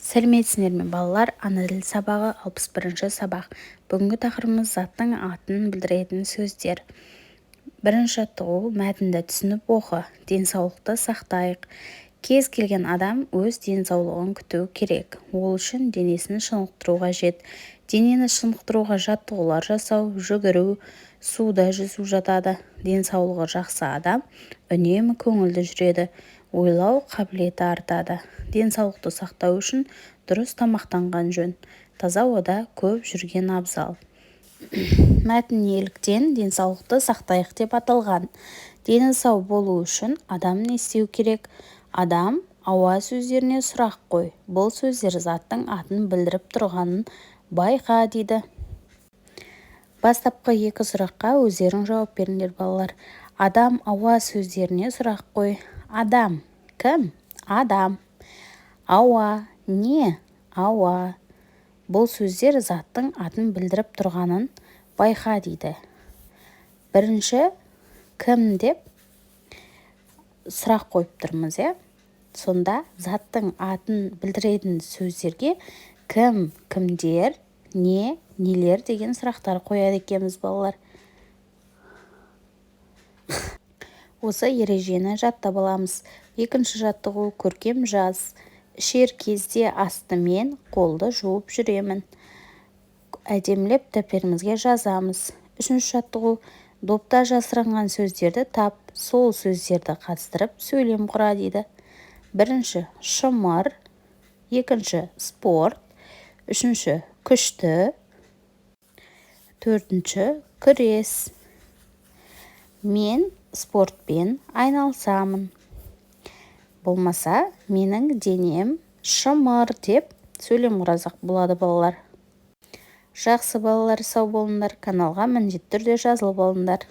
Сәлеметсіздер ме балалар, ана тіл сабағы 61-ші сабақ. Бүгінгі тақырыбымыз заттың атын білдіретін сөздер. Бірінші жаттығу, мәтінді түсініп оқы, денсаулықты сақтайық. Кез келген адам өз денсаулығын күту керек. Ол үшін денесін шынықтыру қажет. Денені шынықтыруға жаттығулар жасау, жүгіру, суда жүзу жатады. Денсаулығы жақсы адам үнемі көңілді жүреді. Ойлау қабілеті артады. Денсаулықты сақтау үшін дұрыс тамақтанған жөн. Таза ауада көп жүрген абзал. Мәтін неліктен денсаулықты сақтайық деп аталған. Дені сау болу үшін адам не істеу керек? Адам ауа сөздеріне сұрақ қой. Бұл сөздер заттың атын білдіріп тұрғанын байқа дейді. Бастапқы екі сұраққа өздерің жауап беріңдер балалар. Адам ауа сөздеріне сұрақ қой. Адам кім? Адам. Ауа не? Ауа. Бұл сөздер заттың атын білдіріп тұрғанын байқа дейді. Бірінші кім деп сұрақ қойып тұрмыз, Сонда заттың атын білдіретін сөздерге кім, кімдер, не, нелер деген сұрақтар қояды екенбіз балалар. Осы ережені жаттап аламыз. Екінші жаттығу, көркем жаз. Ішер кезде астымен қолды жуып жүремін. Әдемілеп дәптерімізге жазамыз. Үшінші жаттығу, допта жасырынған сөздерді тап, сол сөздерді қатыстырып сөйлем құра дейді. Бірінші шымыр, екінші спорт, үшінші күшті, төртінші күрес. Мен спортпен айналысамын. Болмаса, менің денем шымыр деп сөйлем құразақ болады балалар. Жақсы балалар, сау болыңдар. Каналға міндетті түрде жазылып алыңдар.